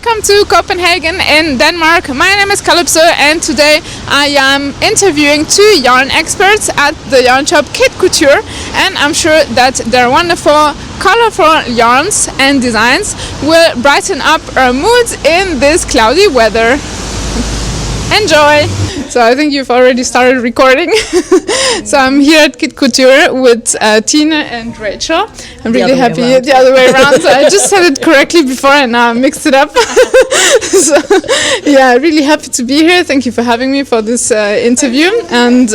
welcome to Copenhagen in Denmark. My name is Calypso and today I am interviewing two yarn experts at the yarn shop KitCouture, and I'm sure that their wonderful, colorful yarns and designs will brighten up our moods in this cloudy weather. Enjoy! So I think you've already started recording. So I'm here at KitCouture with Tine and Rachel. I'm really happy the other way around. So I just said it correctly before and now I mixed it up. So yeah, really happy to be here. Thank you for having me for this interview. And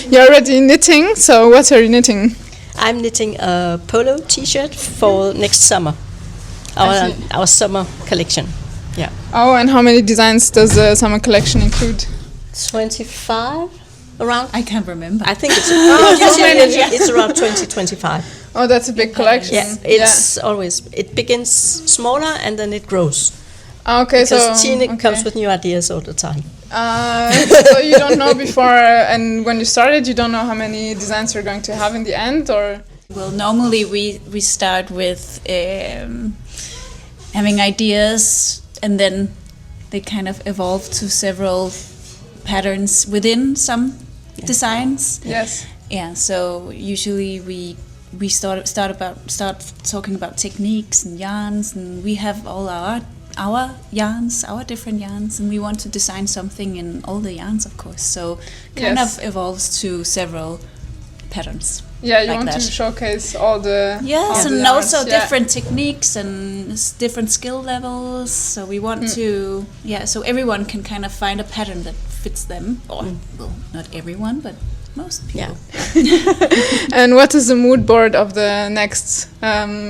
you're already knitting. So what are you knitting? I'm knitting a polo t-shirt for next summer. Our summer collection. Yeah. Oh, and how many designs does the summer collection include? 25 around. I can't remember. I think it's around 20-25. Oh, that's a big collection. Yeah, it's always, it begins smaller and then it grows. Okay, because Tine comes with new ideas all the time. So you don't know before, and when you started, you don't know how many designs you're going to have in the end, or? Well, normally we start with having ideas, and then they kind of evolve to several patterns within some designs. Yes. Yeah. So usually we start talking about techniques and yarns, and we have all our yarns, our different yarns, and we want to design something in all the yarns, of course. So kind of evolves to several patterns. Yeah, you like want that. to showcase all the and also different techniques and different skill levels. So we want to so everyone can kind of find a pattern that fits them, or well, not everyone, but most people. Yeah. And what is the mood board of the next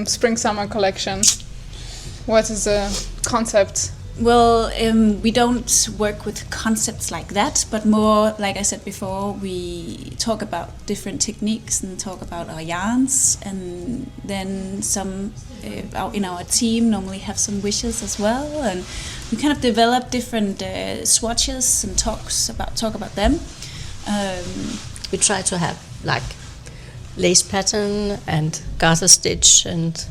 spring-summer collection? What is the concept? Well, we don't work with concepts like that, but more, like I said before, we talk about different techniques and talk about our yarns, and then some in our team normally have some wishes as well, and we kind of develop different swatches and talk about them. We try to have like lace pattern and garter stitch and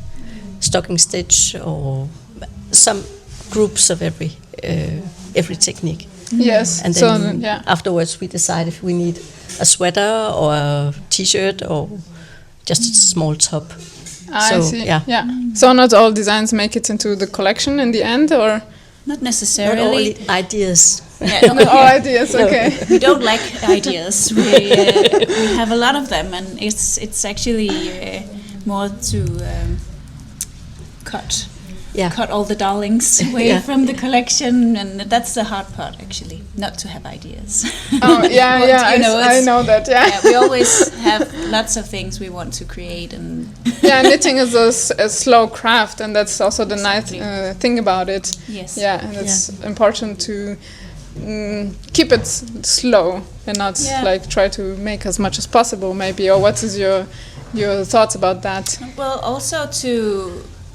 stocking stitch, or some groups of every technique. Yes. And then afterwards we decide if we need a sweater or a t-shirt or just a small top. I see. Yeah. So not all designs make it into the collection in the end, or? Not necessarily. Not all ideas. Yeah, not all ideas. Okay. We don't like ideas. We have a lot of them, and it's actually more to cut all the darlings away from the collection, and that's the hard part actually, not to have ideas. Oh I know that. We always have lots of things we want to create, and knitting is a slow craft, and that's also the nice thing about it. Yes. Yeah, and it's important to keep it slow and not like try to make as much as possible, maybe. Or what is your thoughts about that? Well, also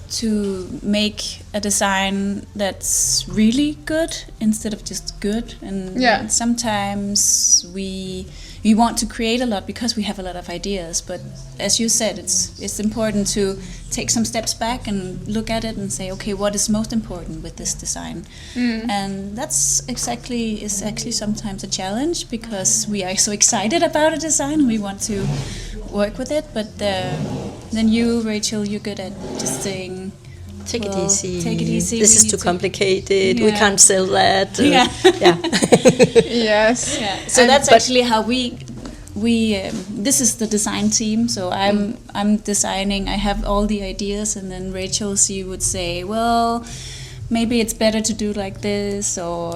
to make a design that's really good instead of just good, and sometimes we want to create a lot because we have a lot of ideas, but as you said, it's important to take some steps back and look at it and say, okay, what is most important with this design? And that's actually sometimes a challenge, because we are so excited about a design, we want to work with it, but then you, Rachel, you're good at just saying, Take it easy. This is too complicated. We can't sell that. Yes. Yeah. So that's actually how we this is the design team. So I'm designing. I have all the ideas, and then Rachel, she would say, well, maybe it's better to do like this, or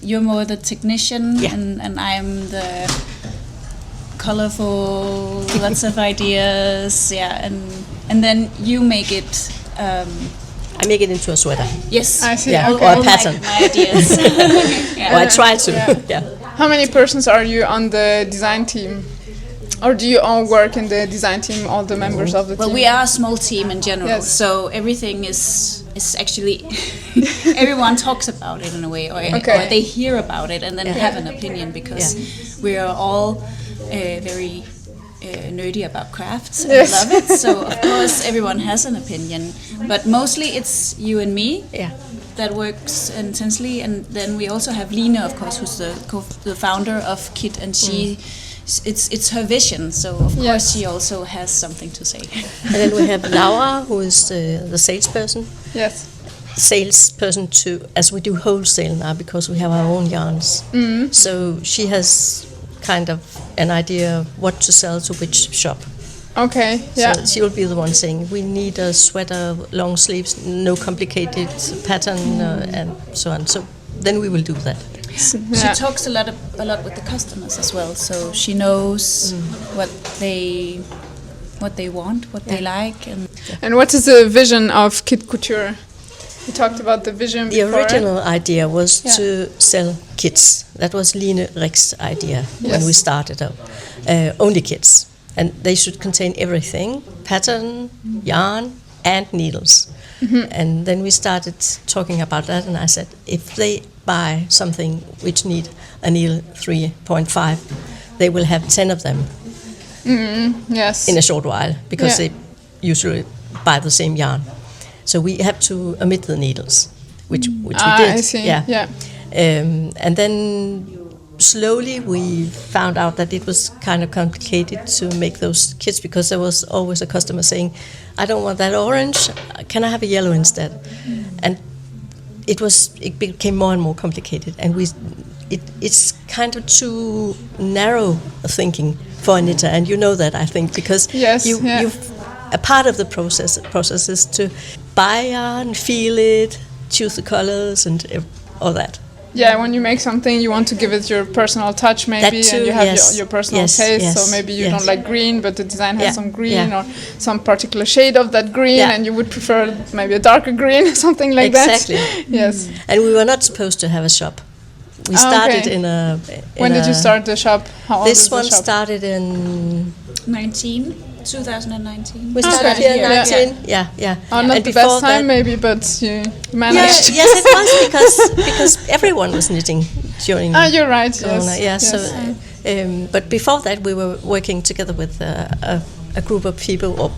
you're more the technician, and I'm the colorful, lots of ideas, and then you make it. I make it into a sweater. Yes, I see. Yeah, Okay. or a pattern. My ideas. Or I try to. Yeah. How many persons are you on the design team? Or do you all work in the design team, all the members of the team? Well, we are a small team in general, so everything is actually everyone talks about it in a way, or they hear about it and then have an opinion, because we are all very nerdy about crafts and Yes. love it. So of course everyone has an opinion, but mostly it's you and me. Yeah. That works intensely, and then we also have Lina, of course, who's the founder of Kit, and she, it's her vision. So of course she also has something to say. And then we have Laura, who is the salesperson. Yes. Salesperson too, as we do wholesale now because we have our own yarns. So she has kind of an idea of what to sell to which shop. Okay, yeah. So she will be the one saying, we need a sweater, long sleeves, no complicated pattern, and so on. So then we will do that. She talks a lot with the customers as well, so she knows what they want, what they like. And what is the vision of KitCouture? You talked about the vision before. The original idea was to sell kits. That was Line Rick's idea when we started up. Only kits. And they should contain everything, pattern, yarn, and needles. And then we started talking about that, and I said, if they buy something which need a needle 3.5, they will have 10 of them Yes. in a short while, because they usually buy the same yarn. So we have to omit the needles, which we did. I see. Yeah. And then slowly we found out that it was kind of complicated to make those kits, because there was always a customer saying, I don't want that orange, can I have a yellow instead? And it became more and more complicated, and it's kind of too narrow thinking for a knitter, and you know that, I think, because a part of the process is to buy yarn, feel it, choose the colors and all that. Yeah, when you make something, you want to give it your personal touch, maybe, too, and you have your personal taste. So maybe you don't like green, but the design has some green or some particular shade of that green, and you would prefer maybe a darker green or something like that. Exactly. Yes. And we were not supposed to have a shop. We started in a... When did you start the shop? How old this is the one shop? started in... 2019. We started here in 19. Yeah. Oh, not and the best time, maybe, but you managed. Yes, it was because everyone was knitting during. You're right. Corona. Yes. So, but before that, we were working together with a group of people, or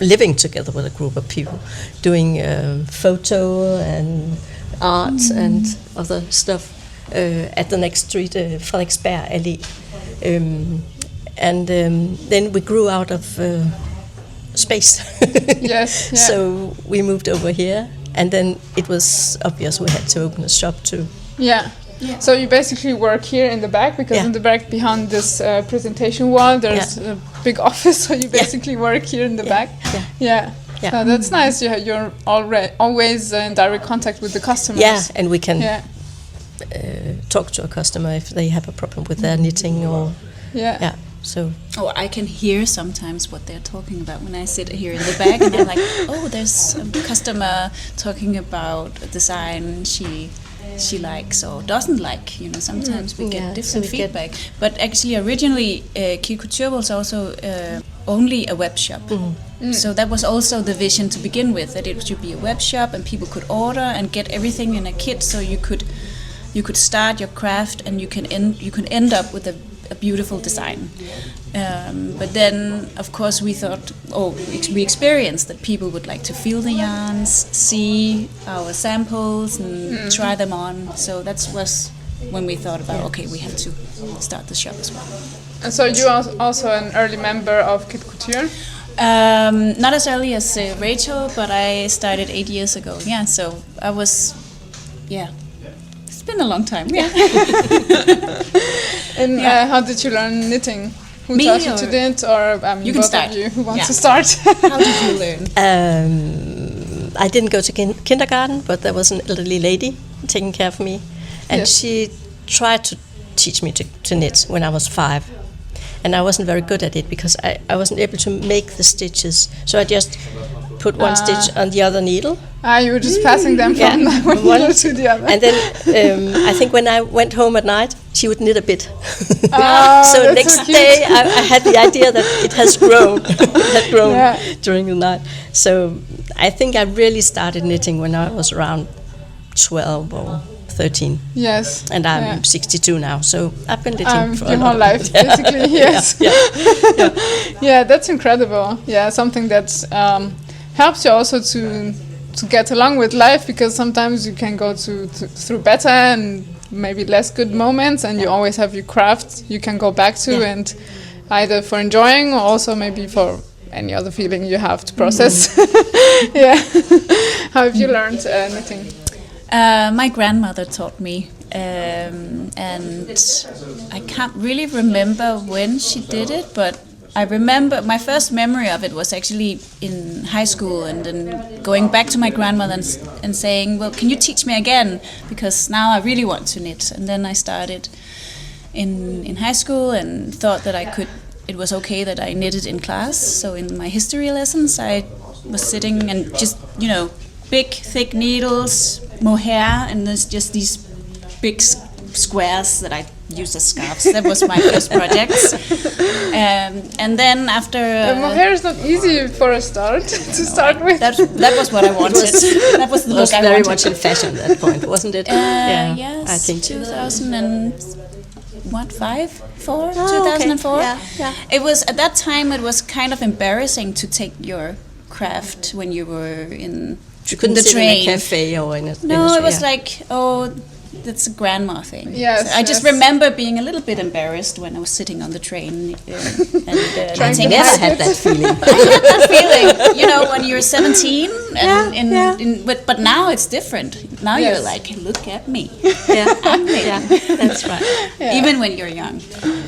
living together with a group of people, doing photo and art and other stuff at the next street, Frederiksberg Allé. And then we grew out of space. Yes. So we moved over here, and then it was obvious we had to open a shop too. Yeah. So you basically work here in the back, because in the back behind this presentation wall there's a big office, so you basically work here in the back. Yeah. So that's nice. You're always in direct contact with the customers. Yeah, and we can talk to a customer if they have a problem with their knitting or So. Oh, I can hear sometimes what they're talking about when I sit here in the back, and I'm like, oh, there's a customer talking about a design she likes or doesn't like. You know, sometimes we get different feedback. But actually, originally, KitCouture was also only a web shop. So that was also the vision to begin with, that it should be a web shop and people could order and get everything in a kit, so you could start your craft and you can end up with a beautiful design. But then, of course, we thought, we experienced that people would like to feel the yarns, see our samples, and try them on. So that was when we thought about, okay, we have to start the shop as well. And so you are also an early member of KitCouture? Not as early as Rachel, but I started 8 years ago. Yeah, so I was, it's been a long time. Yeah. And how did you learn knitting? Who Me taught you to knit, or you can both start. of you who wants to start? How did you learn? I didn't go to kindergarten, but there was an elderly lady taking care of me, and she tried to teach me to knit when I was 5. And I wasn't very good at it because I wasn't able to make the stitches. So I just put one stitch on the other needle. You were just passing them from one needle to the other. And then I think when I went home at night, she would knit a bit. So next day I had the idea that it has grown. It had grown during the night. So I think I really started knitting when I was around 12 or 13. Yes. And I'm 62 now, so I've been knitting for your whole life, basically. Yes. Yeah, that's incredible. Yeah, something that helps you also to get along with life, because sometimes you can go through better and maybe less good moments, and you always have your craft you can go back to, and either for enjoying or also maybe for any other feeling you have to process. Yeah. How have you learned knitting? My grandmother taught me, and I can't really remember when she did it, but I remember my first memory of it was actually in high school, and then going back to my grandmother and saying, well, can you teach me again, because now I really want to knit. And then I started in high school and thought that it was okay that I knitted in class. So in my history lessons I was sitting and just, big thick needles, mohair, and there's just these big squares that I used as scarves. That was my first project. And then after... mohair is not easy for a start, to start with. That was what I wanted. That was the look I wanted. Very much in fashion at that point, wasn't it? Yes, I think 2004. Yeah. It was, at that time, it was kind of embarrassing to take your craft when you were in you couldn't the sit train. in a cafe or in a... No, it was like, that's a grandma thing. Yes, so I just remember being a little bit embarrassed when I was sitting on the train. I never had that feeling. I had that feeling, when you're 17. But now it's different. Now you're like, look at me. Yeah, I'm knitting. That's right. Yeah. Even when you're young,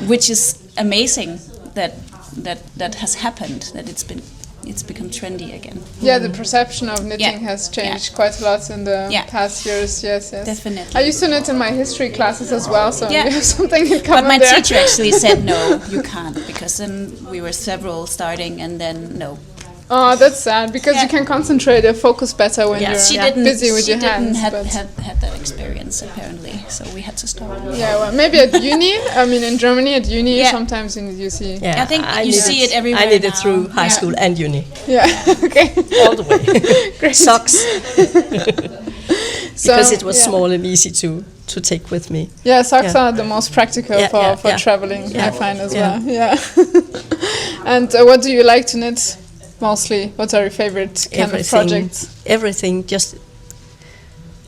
which is amazing that has happened. That it's become trendy again. Yeah, the perception of knitting has changed quite a lot in the past years. Yes. Definitely. I used to knit in my history classes as well, so we have something in common. But my there. teacher actually said no, you can't, because then we were several starting, and then no. Oh, that's sad, because you can concentrate and focus better when you're busy with your hands. She didn't had that experience, apparently, so we had to stop. Yeah, well, maybe at uni, in Germany at uni, sometimes you see... Yeah, I think you see it everywhere. I did it through high school and uni. Yeah, okay. All the way. Great. Socks. Because it was small and easy to take with me. Yeah, socks are the most practical for traveling, I find as well. Yeah. And what do you like to knit? Mostly, what are your favorite kind of projects? Everything,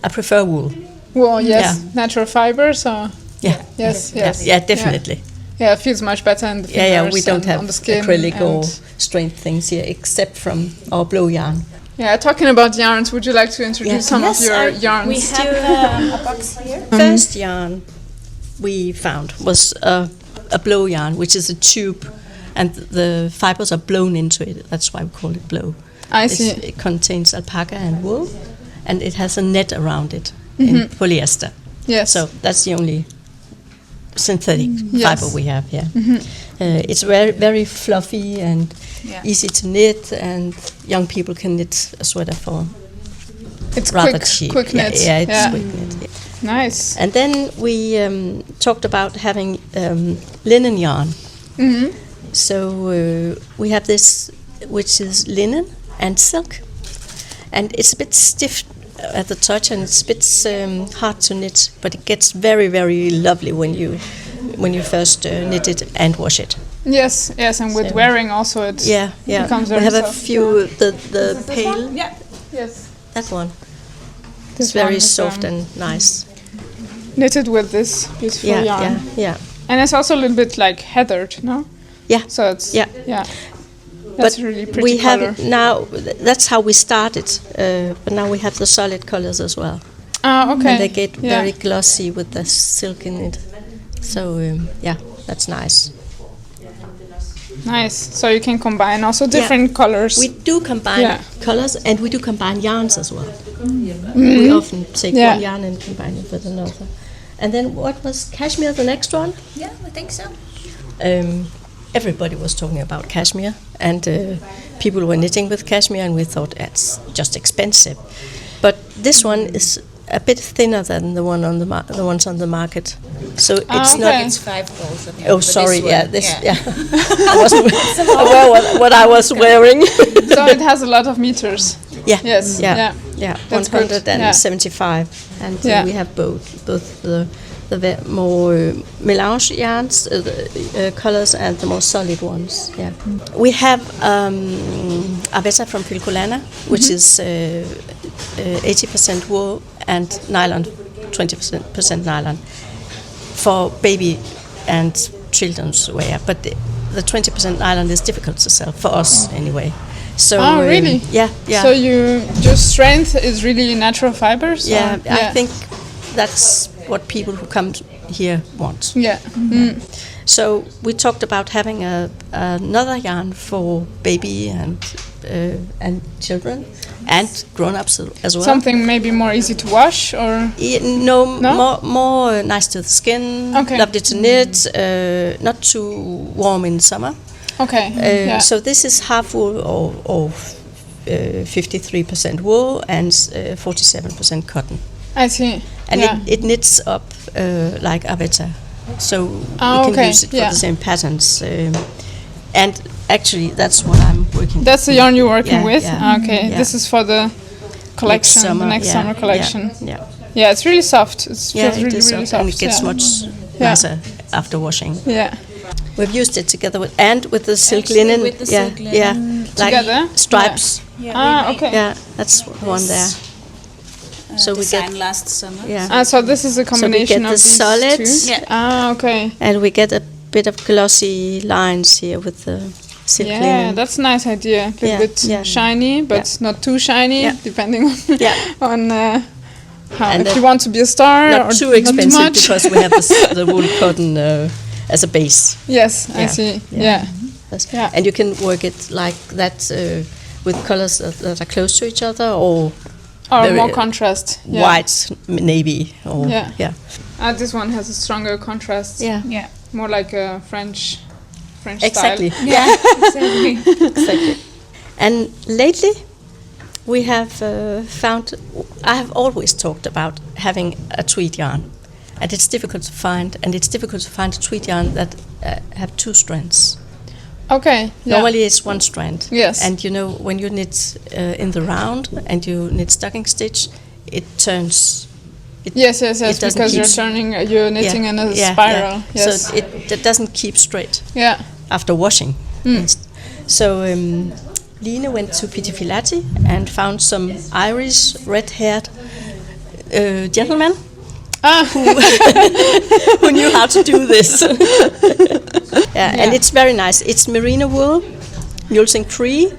I prefer wool. Wool, yes. Yeah. Natural fibers, or? Yeah. Yes. Yeah, definitely. Yeah, it feels much better in the fingers. We don't have on the skin acrylic or strained things here, except from our blow yarn. Yeah, talking about yarns, would you like to introduce some of your yarns? We have a box here. First yarn we found was a blow yarn, which is a tube, and the fibers are blown into it. That's why we call it blow. I see. It contains alpaca and wool, and it has a net around it in polyester. Yes. So that's the only synthetic fiber we have here. It's very, very fluffy and easy to knit, and young people can knit a sweater for rather cheap. Quick knit. Yeah, it's quick knit. Yeah. Nice. And then we talked about having linen yarn. So we have this, which is linen and silk, and it's a bit stiff at the touch, and it's a bit hard to knit, but it gets very, very lovely when you first knit it and wash it. Yes, and with wearing also it becomes very we have soft. a few the pale. Yeah. Yes. That one. This it's very one is, soft and nice. Knitted with this beautiful yarn. Yeah. And it's also a little bit like heathered, no? Yeah. So it's That's really pretty we color. have now. That's how we started, but now we have the solid colors as well. Okay. And they get very glossy with the silk in it. So that's nice. Nice. So you can combine also different colors. We do combine colors, and we do combine yarns as well. We often take one yarn and combine it with another. And then what was cashmere, the next one? Yeah, I think so. Everybody was talking about cashmere, and people were knitting with cashmere, and we thought it's just expensive. But this one is a bit thinner than the one on the ones on the market. So it's not. It's 5 balls. Oh, sorry. I wasn't aware what I was wearing. So it has a lot of meters. Yeah. Yes. Yeah. Yeah, That's good. 175, and we have both the more melange yarns, colors, and the more solid ones. Yeah, we have Avetta from Filcolana, which is 80% wool and nylon, 20% nylon for baby and children's wear. But the 20% nylon is difficult to sell for us anyway. So, really? Yeah. So your strength is really natural fibers? Yeah, I think that's what people who come here want. Yeah. So we talked about having another yarn for baby and children and grown-ups as well. Something maybe more easy to wash, or no? More nice to the skin. Okay. Lovely to knit. Not too warm in summer. Okay. So this is half wool or 53% wool and 47% cotton. I see. And it knits up like Avetta, so we can use it for the same patterns. And actually, that's what I'm working. That's the yarn you're working with. Yeah. Okay, this is for the collection, next summer collection. Yeah, it's really soft. It feels really soft, and it gets much nicer after washing. Yeah. We've used it together with the silk linen. With the silk linen. Like together? stripes. Okay. Yeah, that's the one there. So we get last summer. Yeah. So this is a combination of the these solids. two? Yeah. Okay. And we get a bit of glossy lines here with the silk linen. Yeah, that's a nice idea. A little bit shiny, but not too shiny, depending on how. And if you want to be a star, not or too expensive, not too much. because we have the wool cotton as a base. Yes, I see. Yeah. And you can work it like that with colors that are close to each other, or more contrast. White, navy, or This one has a stronger contrast. Yeah. More like a French exactly. style. Yeah, exactly. Exactly. And lately, we have found. I have always talked about having a tweed yarn, and it's difficult to find. And it's difficult to find a tweed yarn that have two strands. Okay. Yeah. Normally it's one strand. Yes. And when you knit in the round and you knit stocking stitch, it turns. Yes. Because you're knitting in a spiral. Yeah. Yes. So it doesn't keep straight. Yeah. After washing. So Line went to Pitifilati and found some Irish red-haired gentlemen who knew how to do this. And it's very nice. It's merino wool, mulesing free,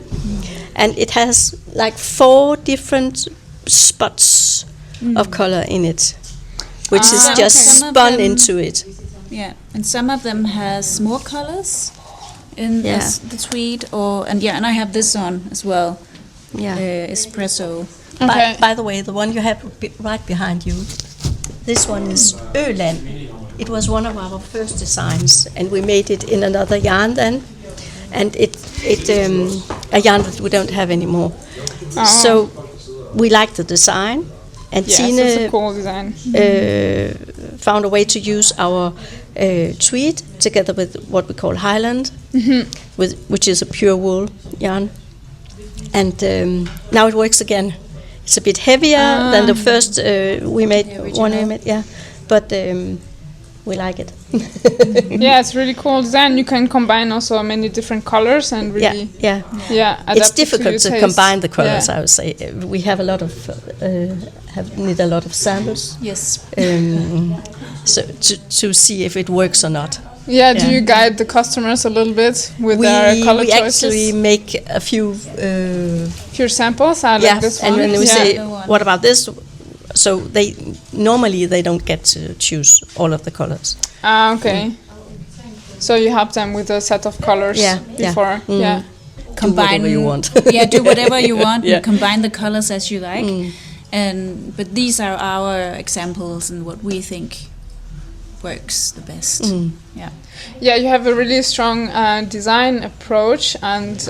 and it has like 4 different spots of color in it, which is just spun into it. Yeah, and some of them has more colors in the tweed, and I have this on as well. Yeah, espresso. Okay. By the way, the one you have right behind you, this one is Öland. It was one of our first designs, and we made it in another yarn then, and it a yarn that we don't have anymore. So we liked the design, and Tine it's a cool design. Found a way to use our tweed together with what we call Highland, which is a pure wool yarn, and now it works again. It's a bit heavier than the first we made. But we like it. Yeah, it's really cool design. You can combine also many different colors and really it's difficult to combine the colors. Yeah. I would say we have a lot of need a lot of samples. Yes. So to see if it works or not. Yeah. Do you guide the customers a little bit with their color choices? We actually make a few samples. Like this one. And when we say, what about this? So they don't get to choose all of the colors. Okay. So you help them with a set of colors before. Yeah. Combine do whatever you want. Do whatever you want. And combine the colors as you like. But these are our examples and what we think works the best. Yeah, you have a really strong design approach, and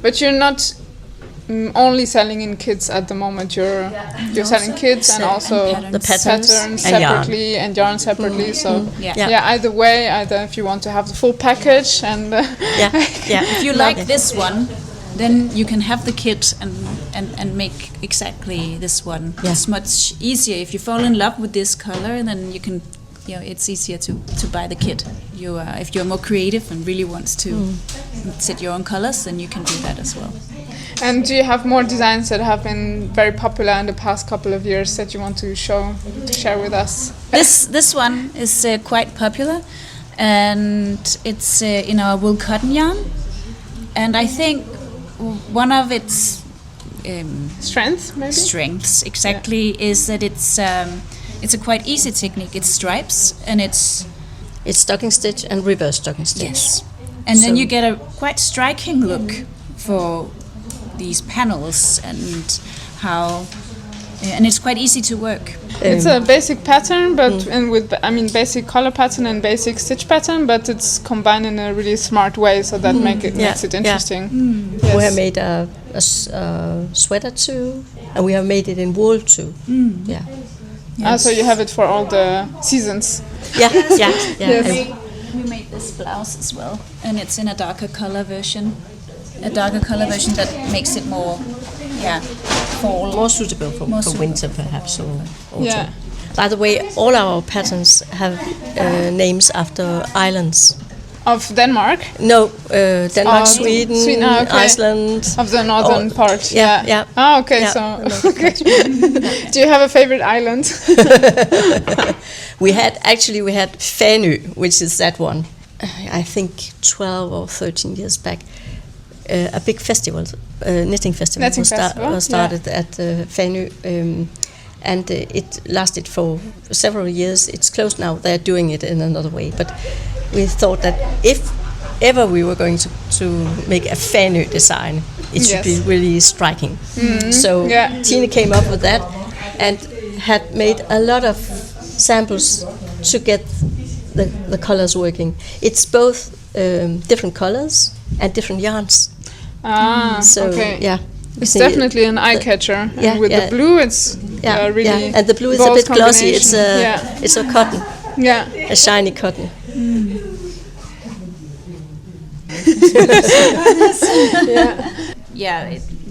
but you're not only selling in kits at the moment. You're selling kits and also the patterns separately and yarn separately. So either way, if you want to have the full package and if you like this one, then you can have the kit and make exactly this one. Yeah. It's much easier if you fall in love with this color, then you can, it's easier to buy the kit. If you're more creative and really wants to set your own colors, then you can do that as well. And do you have more designs that have been very popular in the past couple of years that you want to share with us? This one is quite popular, and it's in our wool cotton yarn. And I think one of its strengths exactly is that it's a quite easy technique. It's stripes, and it's stocking stitch and reverse stocking stitch. Yes, and then you get a quite striking look for these panels and how, and it's quite easy to work. It's a basic pattern, but and with basic color pattern and basic stitch pattern, but it's combined in a really smart way, so that makes it interesting. Yeah. Yes. We have made a sweater too, and we have made it in wool too. Yeah. Yes. So you have it for all the seasons. Yeah. Yes. We made this blouse as well, and it's in a darker color version. A darker color version that makes it more, fall. More suitable for winter, perhaps, or autumn. Yeah. By the way, all our patterns have names after islands. Of Denmark? No, Denmark, Sweden, Iceland. Of the northern part. Yeah. Oh, okay. Yeah. So, do you have a favorite island? We had Fanø, which is that one. I think 12 or 13 years back. A big festival, knitting festival, was started at Fanø, and it lasted for several years. It's closed now. They're doing it in another way. But we thought that if ever we were going to make a Fanø design, it should be really striking. So Tine came up with that and had made a lot of samples to get the colors working. It's both different colors and different yarns. It's definitely an eye catcher. And with the blue, it's really and the blue is a bit glossy. It's a cotton. Yeah, a shiny cotton.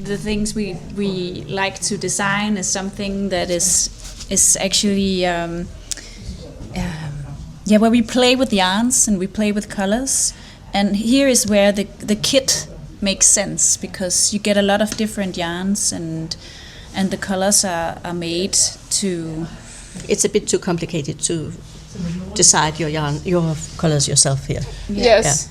The things we like to design is something that is actually where we play with yarns and we play with colors. And here is where the kit makes sense, because you get a lot of different yarns and the colors are made to... It's a bit too complicated to decide your colors yourself here. Yes.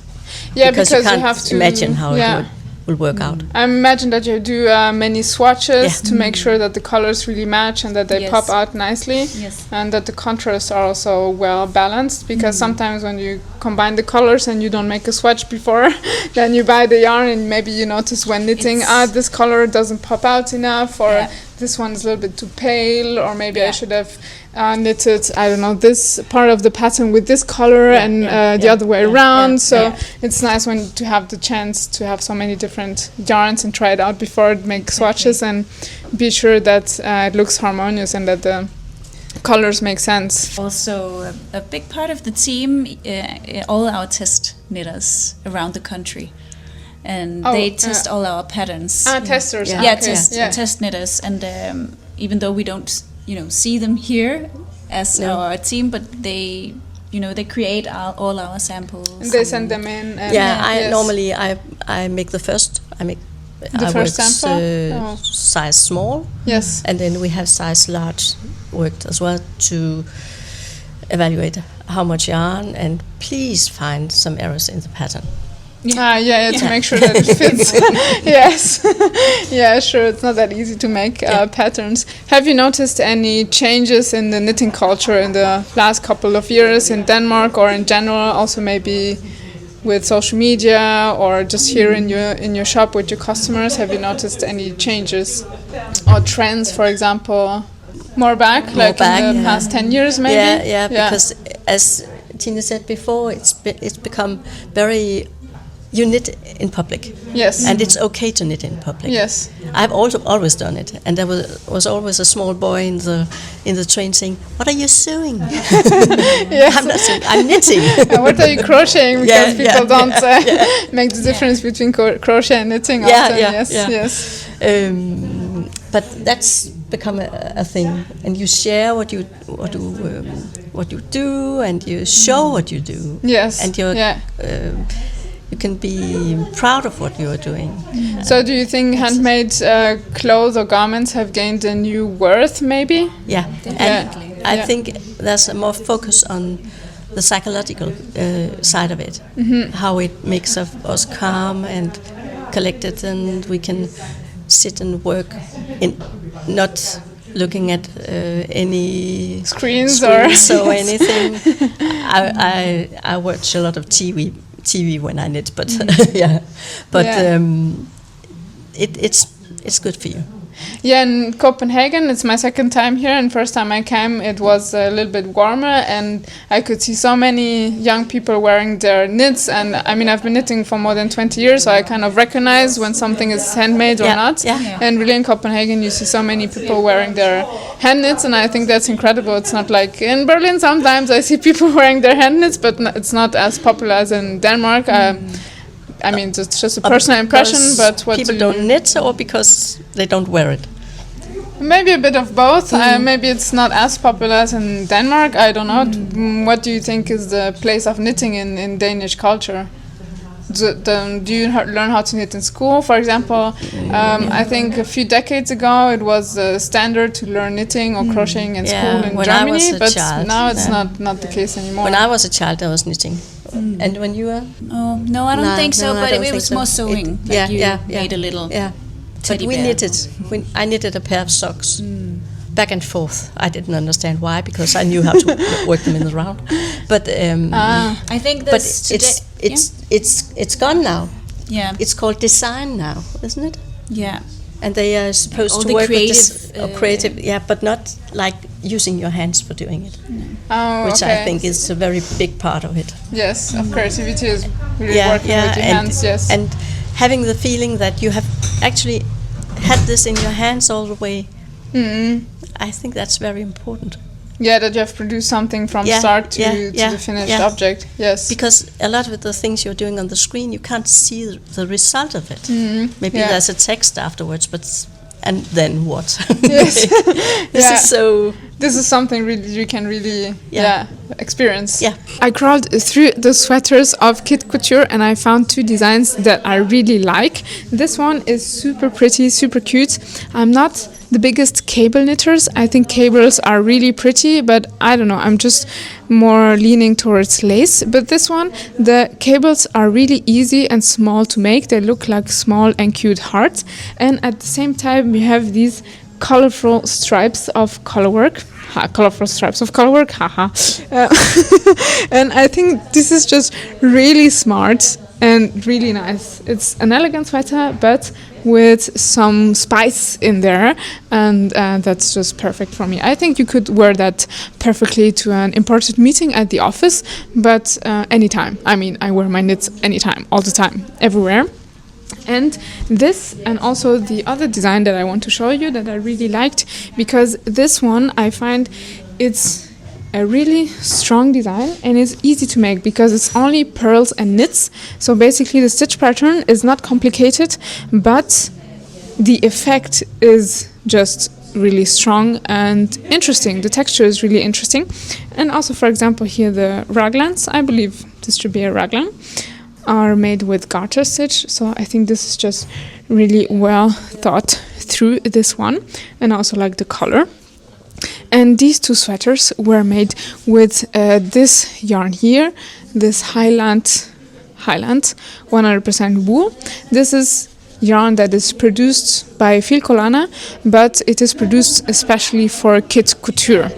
Yeah, because you can't have to imagine how it will work out. I imagine that you do many swatches to make sure that the colors really match and that they pop out nicely, and that the contrasts are also well balanced, because sometimes when you combine the colors and you don't make a swatch before, then you buy the yarn and maybe you notice when knitting, this color doesn't pop out enough, or this one is a little bit too pale, or maybe I should have knitted, I don't know, this part of the pattern with this color and the other way around. So it's nice to have the chance to have so many different yarns and try it out before it make swatches and be sure that it looks harmonious and that the colors make sense. Also, a big part of the team, all our test knitters around the country. And they test all our patterns. Testers. Test knitters. And even though we don't, see them here as our team, but they create all our samples. And they send them in. And normally I make the first. I work sample. Size small. Yes. And then we have size large worked as well to evaluate how much yarn, and please find some errors in the pattern. To make sure that it fits. Yes. Sure, it's not that easy to make patterns. Have you noticed any changes in the knitting culture in the last couple of years in Denmark or in general, also maybe with social media or just here in your shop with your customers? Have you noticed any changes or trends, for example, more back in the past 10 years maybe? Because as Tine said before, it's become very you knit in public. Yes. And it's okay to knit in public. Yes. I've also always done it, and there was always a small boy in the train saying, "What are you sewing?" Yes. I'm not sewing. I'm knitting. What are you crocheting? Because people don't make the difference between crochet and knitting often. Yes. But that's become a thing, and you share what you do, and you show what you do. Yes. And you can be proud of what you are doing. So do you think handmade clothes or garments have gained a new worth, maybe? Yeah, definitely. I think there's a more focus on the psychological side of it, how it makes us calm and collected, and we can sit and work in not looking at any screens or anything. I watch a lot of TV when I knit, but it's good for you. Yeah, in Copenhagen, it's my second time here, and first time I came, it was a little bit warmer, and I could see so many young people wearing their knits, and I mean, I've been knitting for more than 20 years, so I kind of recognize when something is handmade or not. Yeah. And really in Copenhagen, you see so many people wearing their hand knits, and I think that's incredible. It's not like in Berlin, sometimes I see people wearing their hand knits, but it's not as popular as in Denmark. I mean, it's just a personal impression, but what people don't knit, or because they don't wear it? Maybe a bit of both. Maybe it's not as popular as in Denmark. I don't know. What do you think is the place of knitting in Danish culture? Do you learn how to knit in school, for example? I think a few decades ago it was standard to learn knitting or crocheting in school in Germany, but now it's not the case anymore. When I was a child, I was knitting. And when you were? Oh, no, I don't think so, but it was more sewing. You made a little teddy bear. We knitted. I knitted a pair of socks. Back and forth. I didn't understand why, because I knew how to work them in the round. But I think that's it's gone now. Yeah. It's called design now, isn't it? Yeah. And they are supposed to work with creative, but not like using your hands for doing it. Which I think is a very big part of it. Yes, of creativity is really working with your hands. Yes. And having the feeling that you have actually had this in your hands all the way. I think that's very important. Yeah, that you have produced something from start to the finished object. Yes. Because a lot of the things you're doing on the screen, you can't see the result of it. Maybe there's a text afterwards, and then what? Yes. This is something really you can really experience. Yeah. I crawled through the sweaters of KitCouture and I found two designs that I really like. This one is super pretty, super cute. I'm not the biggest cable knitters. I think cables are really pretty, but I don't know, I'm just more leaning towards lace. But this one, the cables are really easy and small to make. They look like small and cute hearts. And at the same time, we have these colorful stripes of colorwork. Haha. And I think this is just really smart and really nice. It's an elegant sweater, but with some spice in there, and that's just perfect for me. I think you could wear that perfectly to an important meeting at the office, but anytime. I mean, I wear my knits anytime, all the time, everywhere. And this, and also the other design that I want to show you that I really liked, because this one I find it's a really strong design and it's easy to make because it's only pearls and knits. So basically the stitch pattern is not complicated, but the effect is just really strong and interesting. The texture is really interesting. And also, for example, here the raglans, I believe this should be a raglan, are made with garter stitch. So I think this is just really well thought through, this one, and also like the color. And these two sweaters were made with this yarn here, this Highland 100% wool. This is yarn that is produced by Filcolana, but it is produced especially for KitCouture.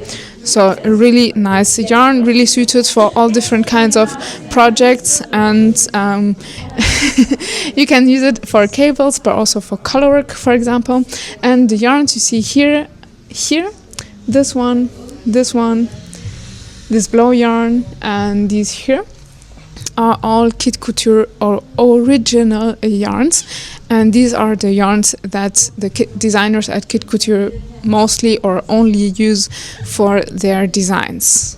So a really nice yarn, really suited for all different kinds of projects, and you can use it for cables, but also for colorwork, for example. And the yarns you see here, this one, this blow yarn, and these here are all KitCouture or original yarns, and these are the yarns that the designers at KitCouture mostly or only use for their designs.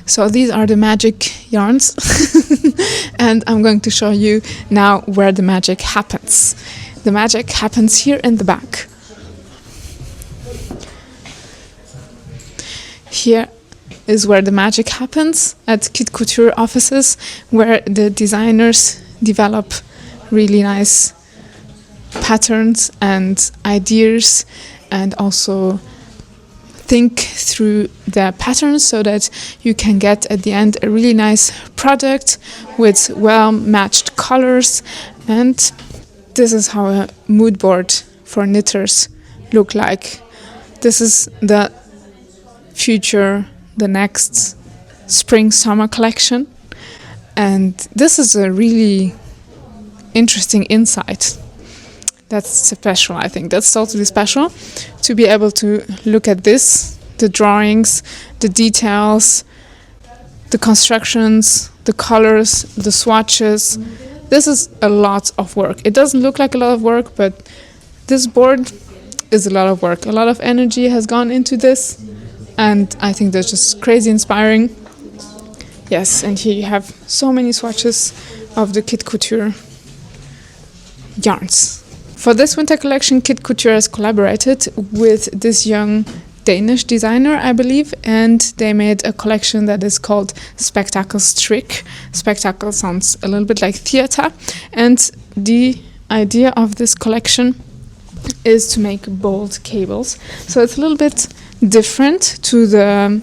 So these are the magic yarns and I'm going to show you now where the magic happens. The magic happens here in the back. Here is where the magic happens at KitCouture offices, where the designers develop really nice patterns and ideas and also think through the patterns so that you can get at the end a really nice product with well matched colors. And this is how a mood board for knitters look like. This is the future, the next spring summer collection, and this is a really interesting insight. That's special, I think. That's totally special to be able to look at this, the drawings, the details, the constructions, the colors, the swatches. This is a lot of work. It doesn't look like a lot of work, but this board is a lot of work. A lot of energy has gone into this, and I think that's just crazy inspiring. Yes, and here you have so many swatches of the KitCouture yarns. For this winter collection, KitCouture has collaborated with this young Danish designer, I believe, and they made a collection that is called Spectacle Strick. Spectacle sounds a little bit like theater, and the idea of this collection is to make bold cables. So it's a little bit different to the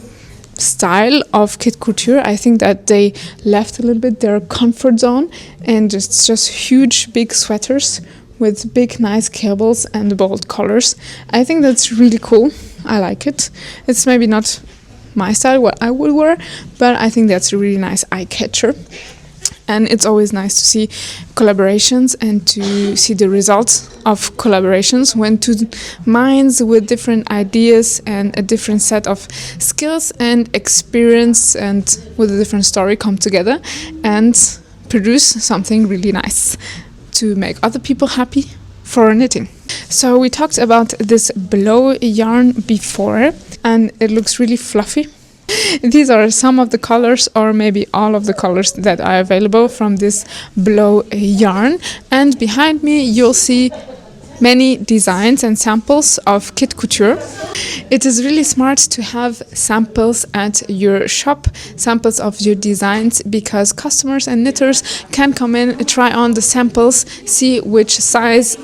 style of KitCouture. I think that they left a little bit their comfort zone and just huge big sweaters with big nice cables and bold colors. I think that's really cool. I like it. It's maybe not my style, what I would wear, but I think that's a really nice eye catcher. And it's always nice to see collaborations and to see the results of collaborations when two minds with different ideas and a different set of skills and experience and with a different story come together and produce something really nice to make other people happy for knitting. So we talked about this blow yarn before, and it looks really fluffy. These are some of the colors, or maybe all of the colors that are available from this blow yarn. And behind me you'll see many designs and samples of KitCouture. It is really smart to have samples at your shop, samples of your designs, because customers and knitters can come in, try on the samples, see which size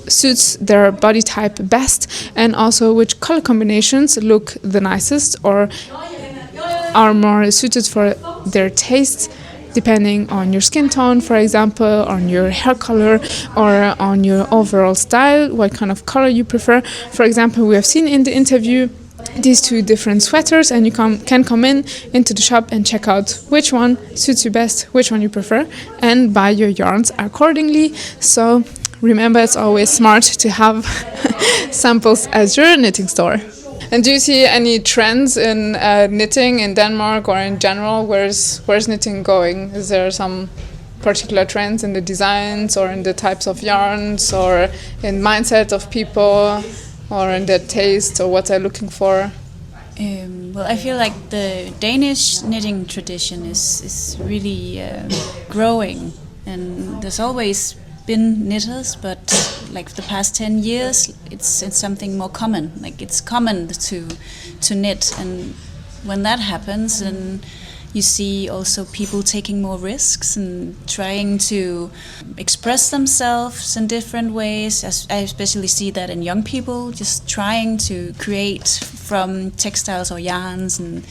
suits their body type best, and also which color combinations look the nicest or are more suited for their taste, depending on your skin tone, for example, on your hair color, or on your overall style, what kind of color you prefer. For example, we have seen in the interview these two different sweaters, and you can come into the shop and check out which one suits you best, which one you prefer, and buy your yarns accordingly. So remember, it's always smart to have samples at your knitting store. And do you see any trends in knitting in Denmark or in general? Where's knitting going? Is there some particular trends in the designs or in the types of yarns or in mindset of people or in their taste or what they're looking for? Well, I feel like the Danish knitting tradition is really growing, and there's always been knitters, but like the past 10 years it's something more common. Like it's common to knit, and when that happens, and you see also people taking more risks and trying to express themselves in different ways. I especially see that in young people, just trying to create from textiles or yarns, and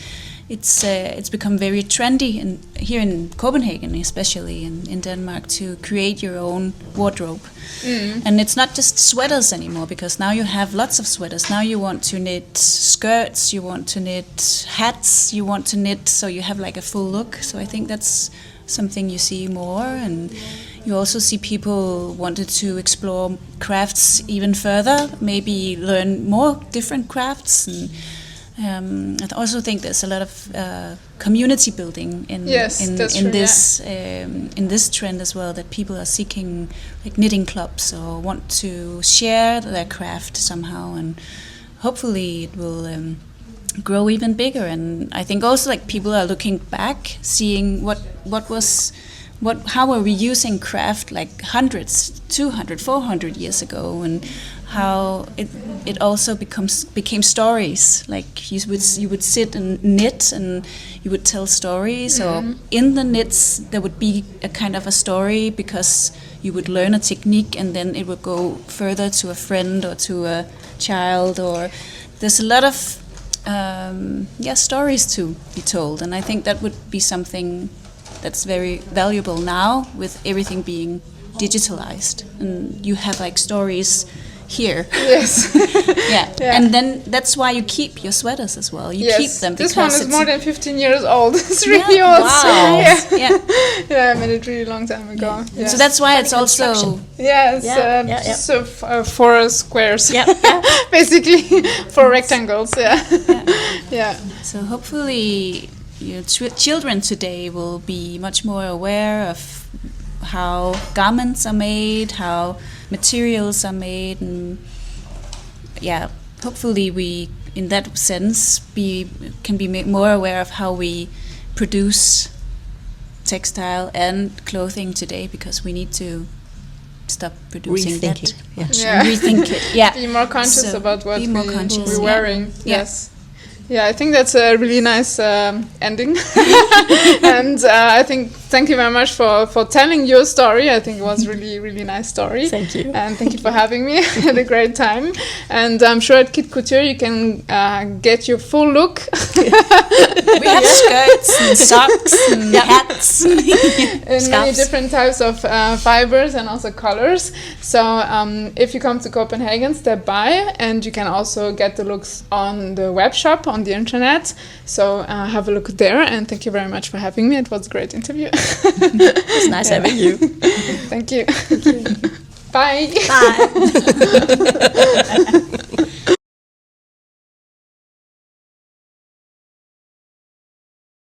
it's become very trendy here in Copenhagen, especially in Denmark, to create your own wardrobe. And it's not just sweaters anymore, because now you have lots of sweaters. Now you want to knit skirts, you want to knit hats, you want to knit, so you have like a full look. So I think that's something you see more, and you also see people wanted to explore crafts even further, maybe learn more different crafts. And I also think there's a lot of community building in this trend as well. That people are seeking like knitting clubs or want to share their craft somehow, and hopefully it will grow even bigger. And I think also like people are looking back, seeing how were we using craft like hundreds, 200, 400 years ago, and how it also became stories. Like you would sit and knit, and you would tell stories, or in the knits there would be a kind of a story, because you would learn a technique and then it would go further to a friend or to a child, or there's a lot of stories to be told. And I think that would be something that's very valuable now, with everything being digitalized, and you have like stories here. Yes. Yeah. And then that's why you keep your sweaters as well. You keep them because this one is more than 15 years old. It's really old. Wow. Yeah, I made it really long time ago. Yeah. So that's why it's also so 4 squares. Basically 4 rectangles. Yeah. So hopefully children today will be much more aware of how garments are made, how materials are made, and hopefully we, in that sense, can be more aware of how we produce textile and clothing today, because we need to stop producing rethink that. it. Rethink it. Yeah. Be more conscious about what we're wearing. Yeah. Yes. Yeah, I think that's a really nice ending. And I think thank you very much for telling your story. I think it was really, really nice story. Thank you. And thank you for having me. I had a great time. And I'm sure at KitCouture you can get your full look. We have skirts and socks and hats. In many different types of fibers and also colors. So if you come to Copenhagen, step by, and you can also get the looks on the web shop, on the internet. So have a look there, and thank you very much for having me. It was a great interview. It's nice having you. Thank you. Bye. Bye.